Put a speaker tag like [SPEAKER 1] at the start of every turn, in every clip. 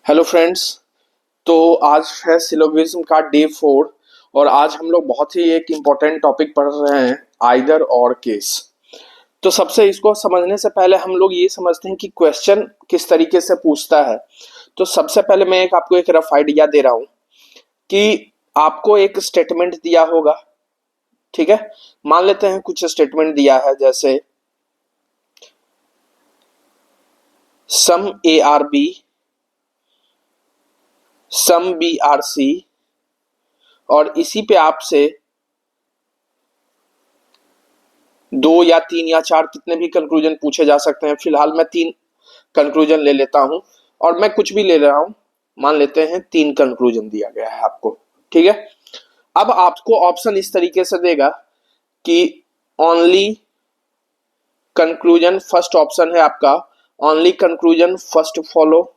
[SPEAKER 1] Hello friends. तो आज है सिलोगिज्म का डे 4 और आज हम लोग बहुत ही एक इम्पोर्टेंट टॉपिक पढ़ रहे हैं, आइदर और केस। तो सबसे इसको समझने से पहले हम लोग ये समझते हैं कि क्वेश्चन किस तरीके से पूछता है। तो सबसे पहले मैं आपको एक रफ आइडिया दे रहा हूं कि आपको एक स्टेटमेंट दिया होगा, ठीक है। मान लेते हैं कुछ स्टेटमेंट दिया है, जैसे some A are B, some B are C, और इसी पे आपसे 2 या 3 या 4 कितने भी कंक्लूजन पूछे जा सकते हैं। फिलहाल मैं 3 कंक्लूजन ले लेता हूं और मैं कुछ भी ले रहा हूं। मान लेते हैं 3 कंक्लूजन दिया गया है आपको, ठीक है। अब आपको ऑप्शन इस तरीके से देगा कि ओनली कंक्लूजन, फर्स्ट ऑप्शन है आपका only conclusion first follow,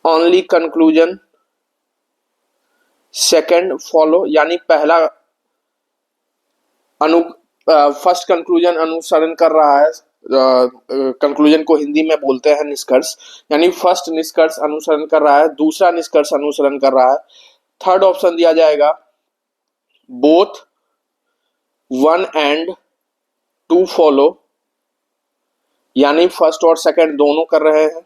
[SPEAKER 1] only conclusion second follow, यानी पहला फर्स्ट कंक्लूजन अनुसरण कर रहा है। कंक्लूजन को हिंदी में बोलते हैं निष्कर्ष, यानी फर्स्ट निष्कर्ष अनुसरण कर रहा है, दूसरा निष्कर्ष अनुसरण कर रहा है। थर्ड ऑप्शन दिया जाएगा both one and two follow, यानी फर्स्ट और सेकंड दोनों कर रहे हैं।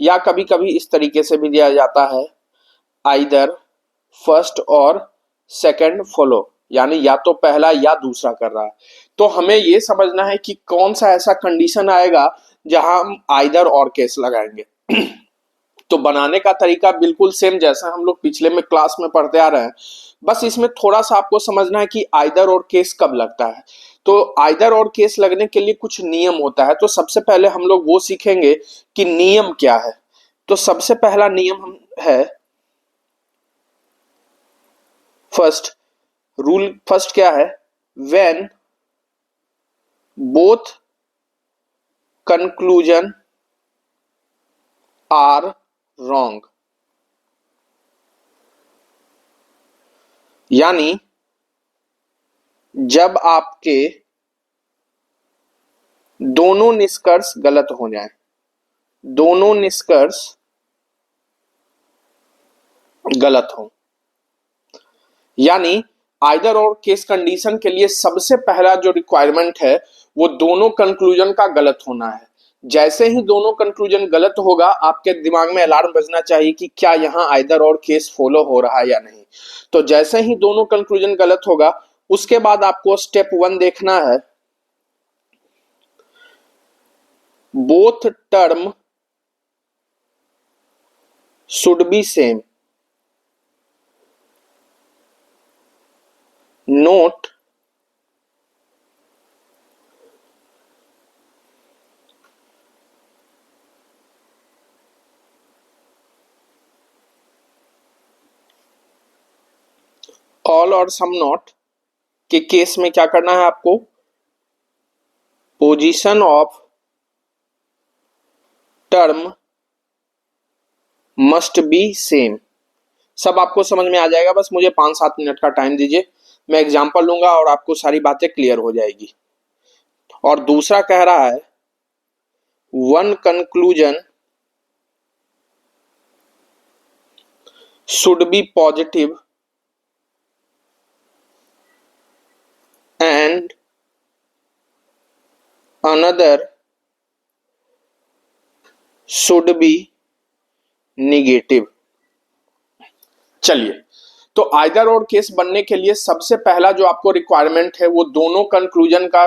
[SPEAKER 1] या कभी कभी इस तरीके से भी दिया जाता है आइदर फर्स्ट और सेकंड फॉलो, यानी या तो पहला या दूसरा कर रहा है। तो हमें यह समझना है कि कौन सा ऐसा कंडीशन आएगा जहां हम आइदर और केस लगाएंगे। तो बनाने का तरीका बिल्कुल सेम जैसा हम लोग पिछले में क्लास में पढ़ते आ रहे हैं, बस इसमें थोड़ा सा आपको समझना है कि आइदर और केस कब लगता है। तो आइदर और केस लगने के लिए कुछ नियम होता है। तो सबसे पहले हम लोग वो सीखेंगे कि नियम क्या है। तो सबसे पहला नियम है फर्स्ट क्या है, when both conclusion are wrong, यानी जब आपके दोनों निष्कर्ष गलत हो जाएं, दोनों निष्कर्ष गलत हो। यानी आइदर और केस कंडीशन के लिए सबसे पहला जो रिक्वायरमेंट है वो दोनों कंक्लूजन का गलत होना है। जैसे ही दोनों कंक्लूजन गलत होगा, आपके दिमाग में अलार्म बजना चाहिए कि क्या यहां आइदर और केस फॉलो हो रहा है या नहीं। तो जैसे ही दोनों कंक्लूजन गलत होगा, उसके बाद आपको स्टेप 1 देखना है, both term should be same, note all और सम नॉट के केस में क्या करना है आपको, position of term must be same. सब आपको समझ में आ जाएगा, बस मुझे 5-7 मिनट का टाइम दीजिए, मैं एग्जांपल लूंगा और आपको सारी बातें क्लियर हो जाएगी। और दूसरा कह रहा है one conclusion should be positive and another should be negative. चलिए, तो आइदर और केस बनने के लिए सबसे पहला जो आपको रिक्वायरमेंट है वो दोनों कंक्लूजन का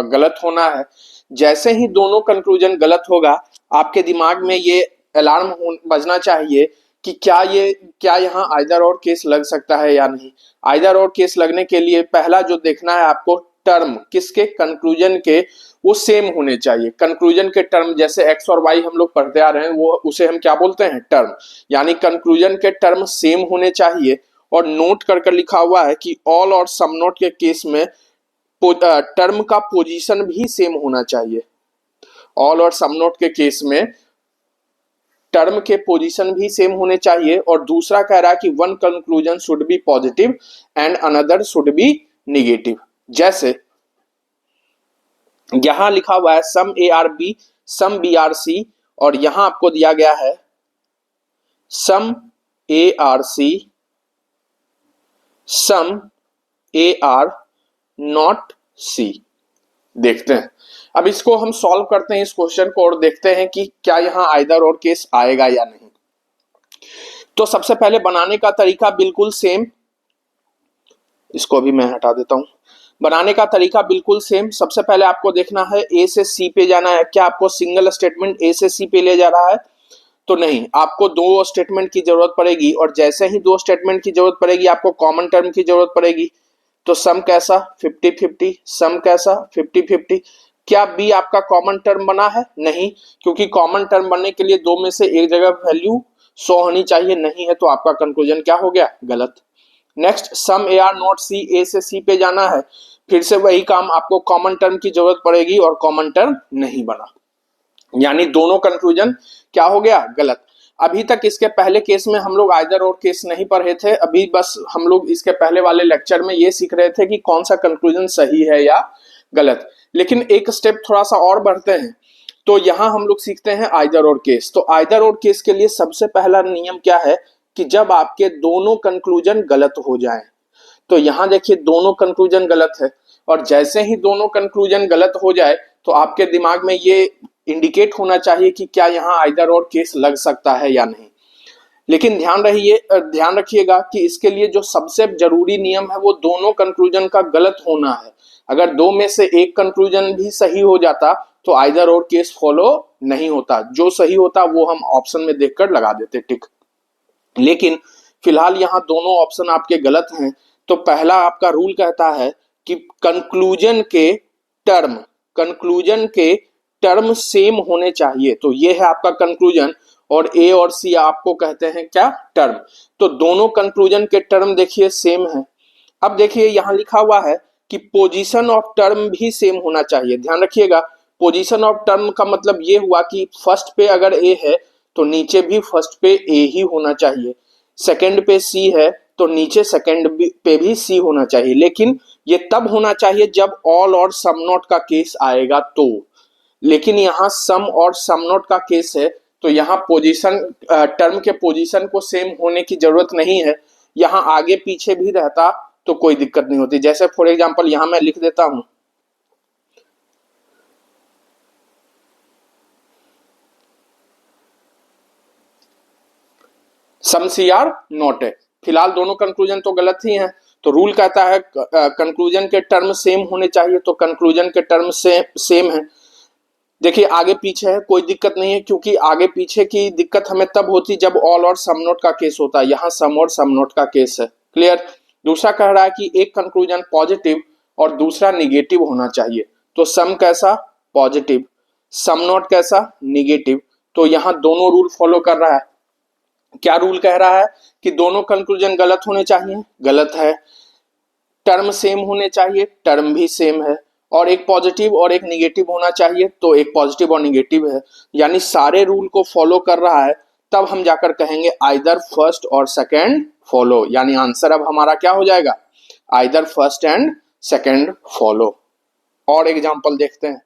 [SPEAKER 1] गलत होना है। जैसे ही दोनों कंक्लूजन गलत होगा, आपके दिमाग में ये अलार्म बजना चाहिए कि क्या यहाँ आइदर और केस लग सकता है या नहीं। आइदर और केस लगने के लिए पहला जो देखना है आपको, टर्म किसके, कंक्लूजन के, वो सेम होने चाहिए। कंक्लूजन के टर्म जैसे एक्स और वाई हम लोग पढ़ते आ रहे हैं, वो उसे हम क्या बोलते हैं, टर्म। यानी कंक्लूजन के टर्म सेम होने चाहिए। और नोट कर लिखा हुआ है कि ऑल और सम नोट के केस में टर्म का पोजीशन भी सेम होना चाहिए। ऑल और सम नोट के केस में टर्म के पोजीशन भी सेम होने चाहिए। और दूसरा कह रहा है कि one conclusion should be positive and another should be negative. जैसे यहां लिखा हुआ है some A are B, some B are C, और यहां आपको दिया गया है some A are C, some A are not सी। देखते हैं, अब इसको हम सॉल्व करते हैं इस क्वेश्चन को और देखते हैं कि क्या यहां आइदर और केस आएगा या नहीं। तो सबसे पहले बनाने का तरीका बिल्कुल सेम, इसको भी मैं हटा देता हूं। बनाने का तरीका बिल्कुल सेम। सबसे पहले आपको देखना है ए से सी पे जाना है। क्या आपको सिंगल स्टेटमेंट ए से सी पे ले जा रहा है? तो नहीं, आपको दो स्टेटमेंट की जरूरत पड़ेगी और जैसे ही दो स्टेटमेंट की जरूरत पड़ेगी आपको कॉमन टर्म की जरूरत पड़ेगी। तो सम कैसा 50-50, सम कैसा 50-50। क्या बी आपका कॉमन टर्म बना है? नहीं, क्योंकि कॉमन टर्म बनने के लिए दो में से एक जगह वैल्यू 100 होनी चाहिए, नहीं है तो आपका कंक्लूजन क्या हो गया? गलत। Next, some A are not C, A से सी पे जाना है, फिर से वही काम, आपको कॉमन टर्म की जरूरत पड़ेगी और कॉमन टर्म नहीं बना, यानी दोनों कंक्लूजन क्या हो गया? गलत। अभी तक इसके पहले केस में हम लोग आइदर और केस नहीं पढ़े थे, अभी बस हम लोग इसके पहले वाले लेक्चर में ये सीख रहे थे कि कौन सा कंक्लूजन सही है या गलत। लेकिन एक स्टेप थोड़ा सा और बढ़ते हैं, तो यहां हम लोग सीखते हैं आइदर और केस। तो आइदर और केस के लिए सबसे पहला नियम क्या है कि जब आपके दोनों कंक्लूजन गलत हो जाएं। तो यहां देखिए दोनों कंक्लूजन गलत है, और जैसे ही दोनों कंक्लूजन गलत हो जाए तो आपके दिमाग में ये इंडिकेट होना चाहिए कि क्या यहाँ आइदर और केस लग सकता है या नहीं। लेकिन ध्यान रखिएगा कि इसके लिए जो सबसे जरूरी नियम है वो दोनों कंक्लूजन का गलत होना है। अगर दो में से एक कंक्लूजन भी सही हो जाता तो आइदर और केस फॉलो नहीं होता, जो सही होता वो हम ऑप्शन में देखकर लगा देते टिक। लेकिन फिलहाल यहाँ दोनों ऑप्शन आपके गलत हैं। तो पहला आपका रूल कहता है कि कंक्लूजन के टर्म सेम होने चाहिए। तो ये है आपका कंक्लूजन, और ए और सी आपको कहते हैं क्या? टर्म। तो दोनों कंक्लूजन के टर्म देखिए सेम है। अब देखिए यहां लिखा हुआ है कि पोजीशन ऑफ टर्म भी सेम होना चाहिए। ध्यान रखिएगा, पोजीशन ऑफ टर्म का मतलब ये हुआ कि फर्स्ट पे अगर ए है तो नीचे भी फर्स्ट पे ए ही होना चाहिए, सेकंड पे सी है तो नीचे सेकंड पे भी सी होना चाहिए। लेकिन ये तब होना चाहिए जब ऑल और सम नॉट का केस आएगा तो। लेकिन यहाँ सम और सम नॉट का केस है, तो यहाँ पोजीशन टर्म के पोजीशन को सेम होने की जरूरत नहीं है। यहाँ आगे पीछे भी रहता तो कोई दिक्कत नहीं होती। जैसे फॉर एग्जांपल यहाँ मैं लिख देता हूं, सम सी आर नॉट है। फिलहाल दोनों कंक्लूजन तो गलत ही हैं, तो रूल कहता है कंक्लूजन के टर्म सेम होने चाहिए, तो कंक्लूजन के टर्म सेम है। देखिए आगे पीछे है, कोई दिक्कत नहीं है, क्योंकि आगे पीछे की दिक्कत हमें तब होती जब ऑल और सम नोट का केस होता है। यहाँ सम और सम नोट का केस है। क्लियर। दूसरा कह रहा है कि एक कंक्लूजन पॉजिटिव और दूसरा निगेटिव होना चाहिए। तो सम कैसा? पॉजिटिव। सम नोट कैसा? निगेटिव। तो यहाँ दोनों रूल फॉलो कर रहा है। क्या रूल कह रहा है कि दोनों कंक्लूजन गलत होने चाहिए? गलत है। टर्म सेम होने चाहिए? टर्म भी सेम है। और एक पॉजिटिव और एक निगेटिव होना चाहिए, तो एक पॉजिटिव और निगेटिव है। यानी सारे रूल को फॉलो कर रहा है, तब हम जाकर कहेंगे आइदर फर्स्ट और सेकंड फॉलो। यानी आंसर अब हमारा क्या हो जाएगा? Either first and second follow. और एग्जांपल देखते हैं।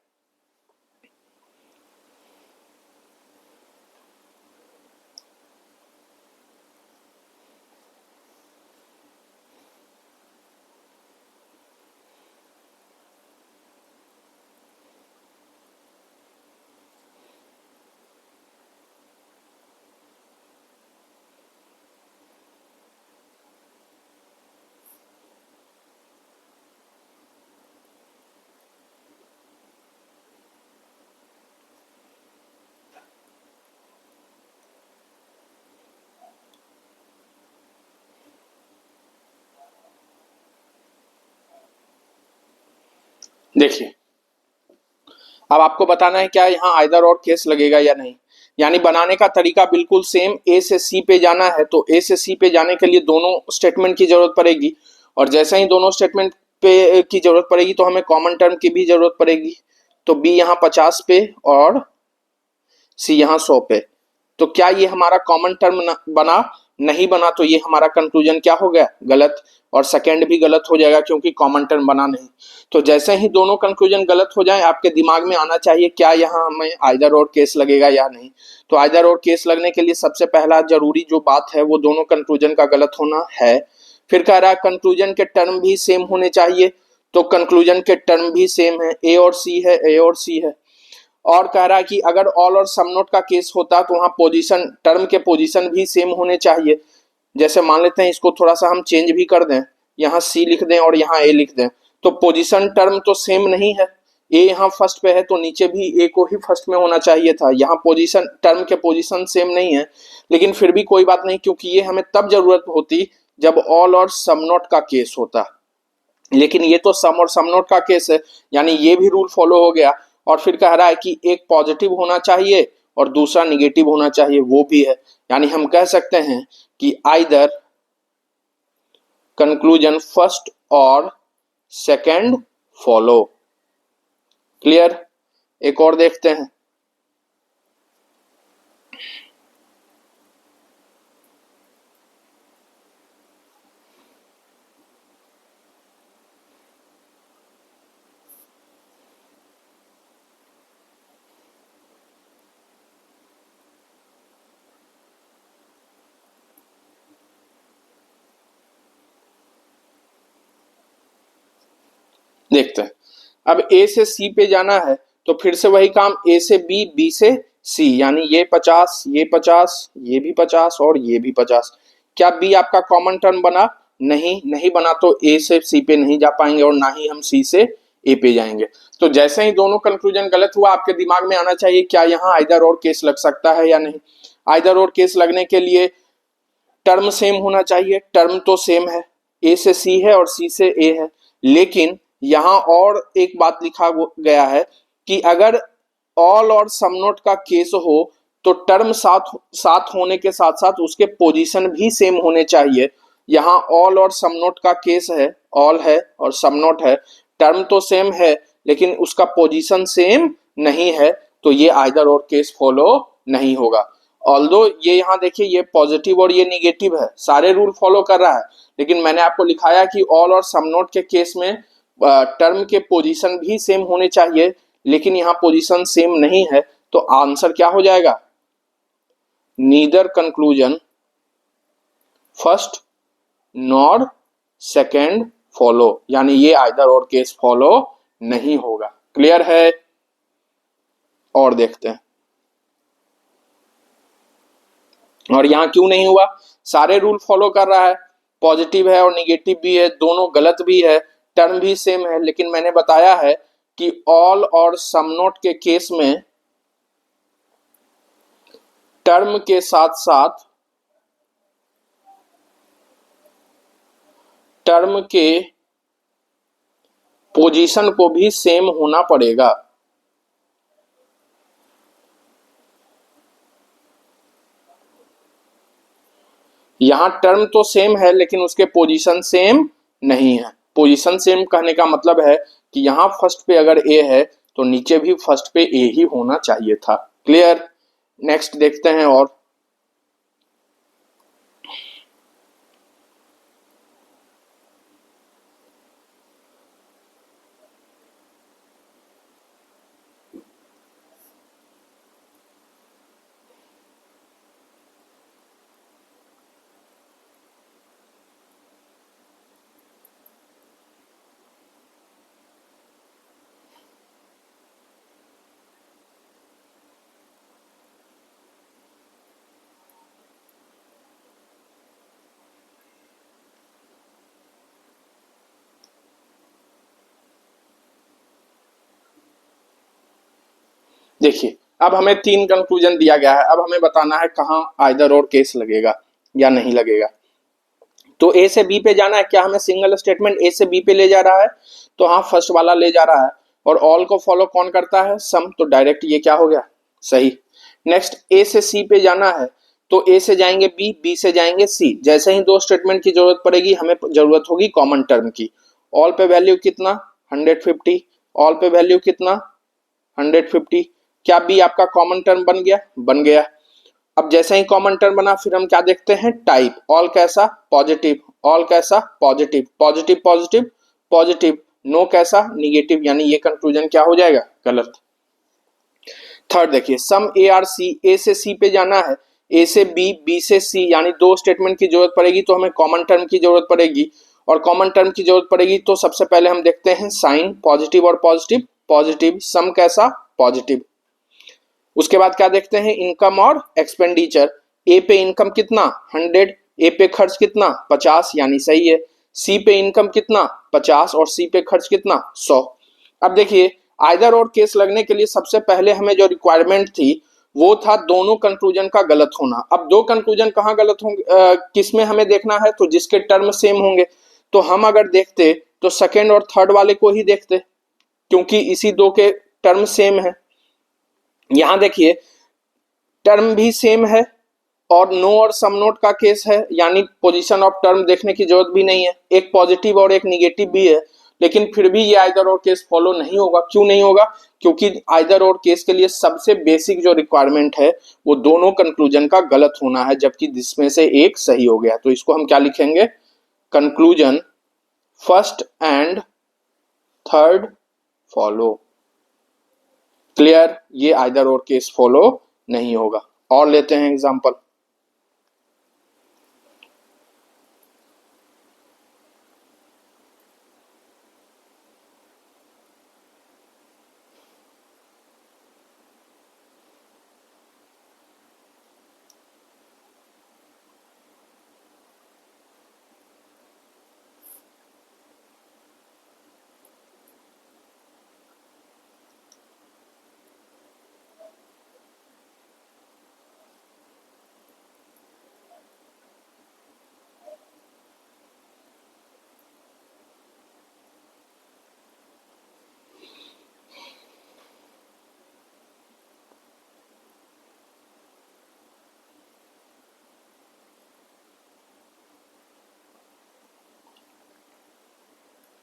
[SPEAKER 1] देखिए अब आपको बताना है क्या यहाँ आइदर और केस लगेगा या नहीं। यानी बनाने का तरीका बिल्कुल सेम, ए से सी पे जाना है तो ए से सी पे जाने के लिए दोनों स्टेटमेंट की जरूरत पड़ेगी, और जैसे ही दोनों स्टेटमेंट पे की जरूरत पड़ेगी तो हमें कॉमन टर्म की भी जरूरत पड़ेगी। तो बी यहाँ 50 पे और सी यहाँ 100 पे। तो क्या ये हमारा कॉमन टर्म बना? नहीं बना तो ये हमारा कंक्लूजन क्या हो गया, गलत, और सेकंड भी गलत हो जाएगा क्योंकि कॉमन टर्म बना नहीं। तो जैसे ही दोनों कंक्लूजन गलत हो जाए आपके दिमाग में आना चाहिए क्या यहाँ हमें आइदर और केस लगेगा या नहीं। तो आइदर और केस लगने के लिए सबसे पहला जरूरी जो बात है वो दोनों कंक्लूजन का गलत होना है। फिर कह रहा है कंक्लूजन के टर्म भी सेम होने चाहिए, तो कंक्लूजन के टर्म भी सेम है, ए और सी है, ए और सी है। और कह रहा है कि अगर ऑल और सम नोट का केस होता तो वहां पोजीशन, टर्म के पोजीशन भी सेम होने चाहिए। जैसे मान लेते हैं इसको थोड़ा सा हम चेंज भी कर दें, यहाँ सी लिख दें और यहाँ ए लिख दें, तो पोजीशन टर्म तो सेम नहीं है। ए यहाँ फर्स्ट पे है तो नीचे भी ए को ही फर्स्ट में होना चाहिए था। यहाँ पोजीशन, टर्म के पोजीशन सेम नहीं है, लेकिन फिर भी कोई बात नहीं क्योंकि ये हमें तब जरूरत होती जब ऑल और सम नोट का केस होता। लेकिन ये तो सम और सम नोट का केस है, यानी ये भी रूल फॉलो हो गया। और फिर कह रहा है कि एक पॉजिटिव होना चाहिए और दूसरा निगेटिव होना चाहिए, वो भी है। यानी हम कह सकते हैं कि आइदर कंक्लूजन फर्स्ट और सेकंड फॉलो। क्लियर? एक और देखते हैं। देखते हैं, अब ए से सी पे जाना है तो फिर से वही काम, ए से बी, बी से सी, यानी ये 50, ये 50, ये भी 50 और ये भी 50। क्या बी आपका कॉमन टर्म बना? नहीं, नहीं बना तो ए से सी पे नहीं जा पाएंगे और ना ही हम सी से ए पे जाएंगे। तो जैसे ही दोनों कंक्लूजन गलत हुआ आपके दिमाग में आना चाहिए क्या यहाँ आइदर और केस लग सकता है या नहीं। आइदर और केस लगने के लिए टर्म सेम होना चाहिए, टर्म तो सेम है, ए से सी है और सी से ए है। लेकिन यहां और एक बात लिखा गया है कि अगर ऑल और सम नोट का केस हो तो टर्म साथ साथ होने के साथ साथ उसके पोजीशन भी सेम होने चाहिए। यहाँ ऑल और सम नोट का केस है, ऑल है और सम नोट है, टर्म तो सेम है लेकिन उसका पोजीशन सेम नहीं है, तो ये आइदर और केस फॉलो नहीं होगा। ऑल्दो ये यहाँ देखिए ये पॉजिटिव और ये निगेटिव है, सारे रूल फॉलो कर रहा है, लेकिन मैंने आपको लिखाया कि ऑल और सम नोट के केस में टर्म के पोजीशन भी सेम होने चाहिए, लेकिन यहाँ पोजीशन सेम नहीं है, तो आंसर क्या हो जाएगा? Neither conclusion first nor second follow, यानी ये आइदर और केस फॉलो नहीं होगा। क्लियर है? और देखते हैं, और यहां क्यों नहीं हुआ? सारे रूल फॉलो कर रहा है, पॉजिटिव है और निगेटिव भी है, दोनों गलत भी है, टर्म भी सेम है, लेकिन मैंने बताया है कि ऑल और सम नोट के केस में टर्म के साथ साथ टर्म के पोजीशन को भी सेम होना पड़ेगा। यहां टर्म तो सेम है लेकिन उसके पोजीशन सेम नहीं है। पोजीशन सेम कहने का मतलब है कि यहां फर्स्ट पे अगर ए है तो नीचे भी फर्स्ट पे ए ही होना चाहिए था। क्लियर? नेक्स्ट देखते हैं। और देखिए अब हमें 3 कंक्लूजन दिया गया है, अब हमें बताना है कहां आइदर और केस लगेगा या नहीं लगेगा। तो ए से बी पे जाना है, क्या हमें सिंगल स्टेटमेंट ए से बी पे ले जा रहा है? तो हाँ फर्स्ट वाला ले जा रहा है। और ऑल को फॉलो कौन करता है? सम, तो डायरेक्ट ये क्या हो गया? सही। नेक्स्ट ए से सी पे जाना है, तो ए से जाएंगे बी, बी से जाएंगे सी। जैसे ही 2 स्टेटमेंट की जरूरत पड़ेगी हमें जरूरत होगी कॉमन टर्म की। ऑल पे वैल्यू कितना? 150। ऑल पे वैल्यू कितना? 150। क्या बी आपका कॉमन टर्म बन गया? बन गया। अब जैसे ही कॉमन टर्म बना फिर हम क्या देखते हैं, टाइप। ऑल कैसा, पॉजिटिव। ऑल कैसा, positive. Positive positive positive. No कैसा, निगेटिव। यानी ये कंक्लूजन क्या हो जाएगा, गलत। थर्ड देखिए, सम ए आर सी, ए से सी पे जाना है, ए से बी, बी से सी, यानी दो स्टेटमेंट की जरूरत पड़ेगी तो हमें कॉमन टर्म की जरूरत पड़ेगी। और कॉमन टर्म की जरूरत पड़ेगी तो सबसे पहले हम देखते हैं साइन, पॉजिटिव और पॉजिटिव। पॉजिटिव, सम कैसा, पॉजिटिव। उसके बाद क्या देखते हैं, इनकम और एक्सपेंडिचर। ए पे इनकम कितना, 100। ए पे खर्च कितना, 50, यानी सही है। सी पे इनकम कितना, 50, और सी पे खर्च कितना, 100। अब देखिए, आइदर और केस लगने के लिए सबसे पहले हमें जो रिक्वायरमेंट थी वो था दोनों कंक्लूजन का गलत होना। अब दो कंक्लूजन कहाँ गलत होंगे, किस में हमें देखना है, तो जिसके टर्म सेम होंगे। तो हम अगर देखते तो सेकेंड और थर्ड वाले को ही देखते, क्योंकि इसी दो के टर्म सेम है। यहां देखिए, टर्म भी सेम है और नो और सम नोट का केस है, यानी पोजीशन ऑफ टर्म देखने की जरूरत भी नहीं है। एक पॉजिटिव और एक निगेटिव भी है, लेकिन फिर भी ये आइदर और केस फॉलो नहीं होगा। क्यों नहीं होगा, क्योंकि आइदर और केस के लिए सबसे बेसिक जो रिक्वायरमेंट है वो दोनों कंक्लूजन का गलत होना है, जबकि जिसमें से एक सही हो गया। तो इसको हम क्या लिखेंगे, conclusion first and third follow. Clear, ये आइदर और केस फॉलो नहीं होगा। और लेते हैं एग्जांपल।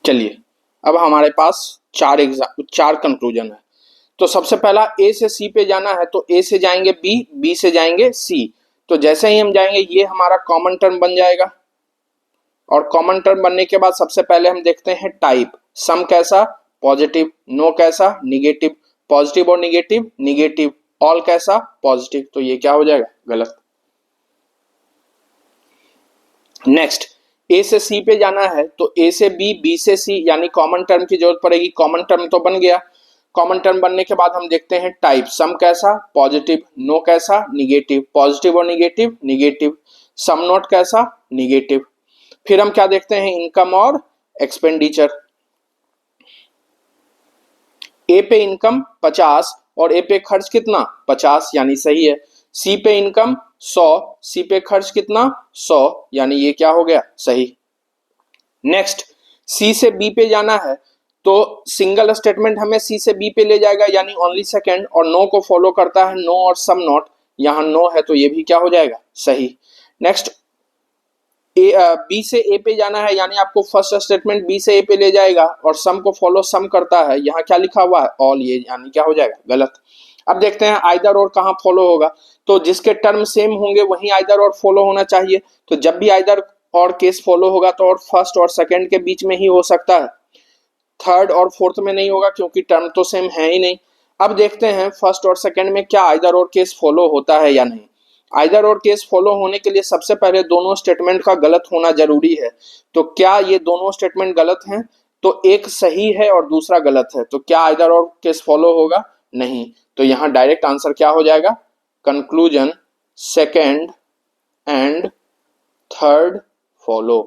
[SPEAKER 1] चलिए, अब हमारे पास चार कंक्लूजन है। तो सबसे पहला ए से सी पे जाना है, तो ए से जाएंगे बी, बी से जाएंगे सी। तो जैसे ही हम जाएंगे ये हमारा कॉमन टर्म बन जाएगा। और कॉमन टर्म बनने के बाद सबसे पहले हम देखते हैं टाइप। सम कैसा, पॉजिटिव। नो कैसा, निगेटिव। पॉजिटिव और निगेटिव, निगेटिव। ऑल कैसा, पॉजिटिव। तो ये क्या हो जाएगा, गलत। नेक्स्ट, ए से सी पे जाना है, तो ए से बी, बी से सी, यानी कॉमन टर्म की जरूरत पड़ेगी। कॉमन टर्म तो बन गया। कॉमन टर्म बनने के बाद हम देखते हैं टाइप। सम कैसा, पॉजिटिव। नो कैसा, निगेटिव। पॉजिटिव और निगेटिव, निगेटिव। सम नोट कैसा, निगेटिव। फिर हम क्या देखते हैं, इनकम और एक्सपेंडिचर। ए पे इनकम 50 और ए पे खर्च कितना, 50, यानी सही है। सी पे इनकम 100, सी पे खर्च कितना, 100, यानी ये क्या हो गया, सही। नेक्स्ट, सी से बी पे जाना है, तो सिंगल स्टेटमेंट हमें सी से बी पे ले जाएगा, यानी ओनली सेकंड। और नो को फॉलो करता है नो और सम नॉट। यहां नो है तो ये भी क्या हो जाएगा, सही। नेक्स्ट, बी से ए पे जाना है, यानी आपको फर्स्ट स्टेटमेंट बी से ए पे ले जाएगा और सम को फॉलो सम करता है। यहाँ क्या लिखा हुआ है, ऑल, ये यानी क्या हो जाएगा, गलत। अब देखते हैं आइदर और कहाँ फॉलो होगा। तो जिसके टर्म सेम होंगे वहीं आइदर और फॉलो होना चाहिए। तो जब भी आइदर और केस फॉलो होगा तो और फर्स्ट और सेकंड के बीच में ही हो सकता है, थर्ड और फोर्थ में नहीं होगा, क्योंकि टर्म तो सेम है ही नहीं। अब देखते हैं फर्स्ट और सेकंड में क्या आइदर और केस फॉलो होता है या नहीं। आइदर और केस फॉलो होने के लिए सबसे पहले दोनों स्टेटमेंट का गलत होना जरूरी है। तो क्या ये दोनों स्टेटमेंट गलत हैं, तो एक सही है और दूसरा गलत है, तो क्या आइदर और केस फॉलो होगा, नहीं। तो यहां डायरेक्ट आंसर क्या हो जाएगा, conclusion second and third follow.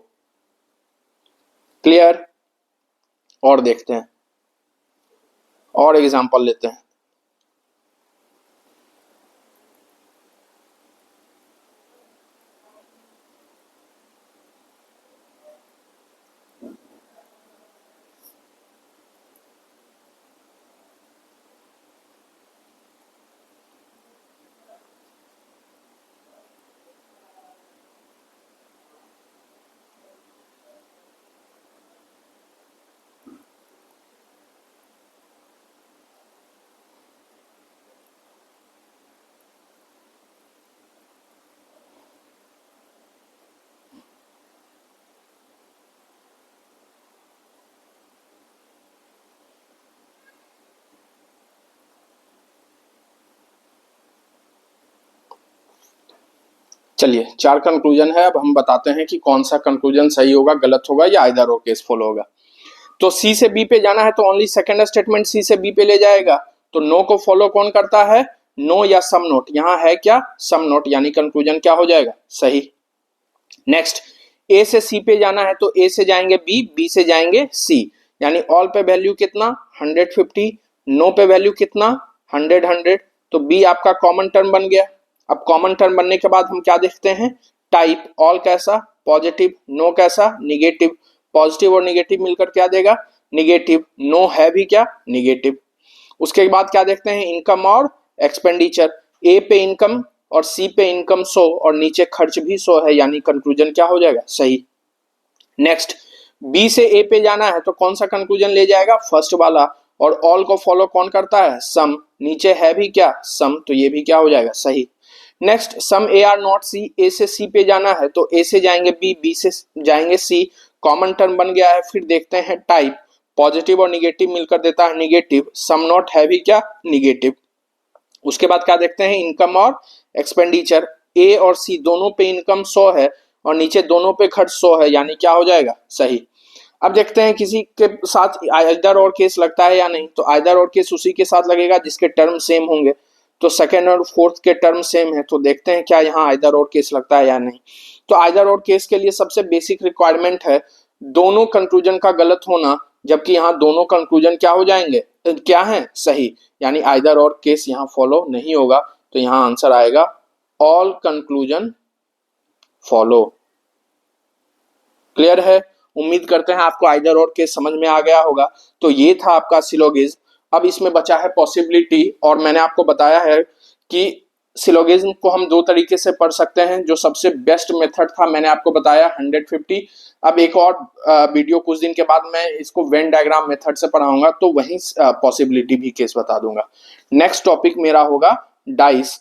[SPEAKER 1] Clear. और देखते हैं, और एग्जांपल लेते हैं। चलिए 4 कंक्लूजन है, अब हम बताते हैं कि कौन सा कंक्लूजन सही होगा, गलत होगा या आइदर और केस फॉलो होगा। तो सी से बी पे जाना है तो ओनली सेकंड स्टेटमेंट सी से बी पे ले जाएगा। तो नो को फॉलो कौन करता है, नो या सम नोट, यहां है क्या सम नोट, यानी कंक्लूजन क्या हो जाएगा सही। नेक्स्ट ए से सी पे जाना है तो ए से जाएंगे बी, बी से जाएंगे सी, यानी ऑल पे वैल्यू कितना 150, नो पे वैल्यू कितना 100 100, तो बी आपका कॉमन टर्म बन गया। अब कॉमन टर्म बनने के बाद हम क्या देखते हैं, टाइप ऑल कैसा पॉजिटिव, नो कैसा निगेटिव, पॉजिटिव और निगेटिव मिलकर क्या देगा निगेटिव, नो है भी क्या निगेटिव। उसके बाद क्या देखते हैं, इनकम और एक्सपेंडिचर, ए पे इनकम और सी पे इनकम 100 और नीचे खर्च भी 100 है, यानी कंक्लूजन क्या हो जाएगा सही। नेक्स्ट बी से ए पे जाना है तो कौन सा कंक्लूजन ले जाएगा, फर्स्ट वाला, और ऑल को फॉलो कौन करता है सम, नीचे है भी क्या सम, तो ये भी क्या हो जाएगा सही। Next some A are not C, A से सी पे जाना है तो ए से जाएंगे बी, बी से जाएंगे सी, कॉमन टर्म बन गया है। फिर देखते हैं टाइप, पॉजिटिव और निगेटिव मिलकर देता है निगेटिव, सम नॉट है भी क्या निगेटिव। उसके बाद क्या देखते हैं, इनकम और एक्सपेंडिचर, ए और सी दोनों पे इनकम 100 है और नीचे दोनों पे खर्च 100 है, यानी क्या हो जाएगा सही। अब देखते हैं किसी के साथ आइदर और केस लगता है या नहीं, तो आइदर और केस उसी के साथ लगेगा जिसके टर्म सेम होंगे, तो सेकेंड और फोर्थ के टर्म सेम है, तो देखते हैं क्या यहाँ आइदर और केस लगता है या नहीं। तो आइदर और केस के लिए सबसे बेसिक रिक्वायरमेंट है दोनों कंक्लूजन का गलत होना, जबकि यहाँ दोनों कंक्लूजन क्या हो जाएंगे क्या है सही, यानी आइदर और केस यहाँ फॉलो नहीं होगा, तो यहाँ आंसर आएगा ऑल कंक्लूजन फॉलो। क्लियर है, उम्मीद करते हैं आपको आइदर और केस समझ में आ गया होगा। तो ये था आपका सिलोगिज्म। अब इसमें बचा है पॉसिबिलिटी, और मैंने आपको बताया है कि सिलोगिज्म को हम दो तरीके से पढ़ सकते हैं, जो सबसे बेस्ट मेथड था मैंने आपको बताया 150। अब एक और वीडियो कुछ दिन के बाद मैं इसको वेन डायग्राम मेथड से पढ़ाऊंगा, तो वहीं पॉसिबिलिटी भी केस बता दूंगा। नेक्स्ट टॉपिक मेरा होगा डाइस,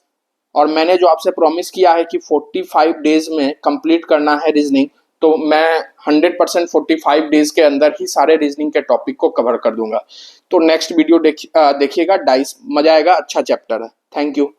[SPEAKER 1] और मैंने जो आपसे प्रॉमिस किया है कि 45 डेज में कंप्लीट करना है रीजनिंग, तो मैं 100% 45 डेज के अंदर ही सारे रीजनिंग के टॉपिक को कवर कर दूंगा। तो नेक्स्ट वीडियो देखिएगा, डाइस मजा आएगा, अच्छा चैप्टर है। Thank you.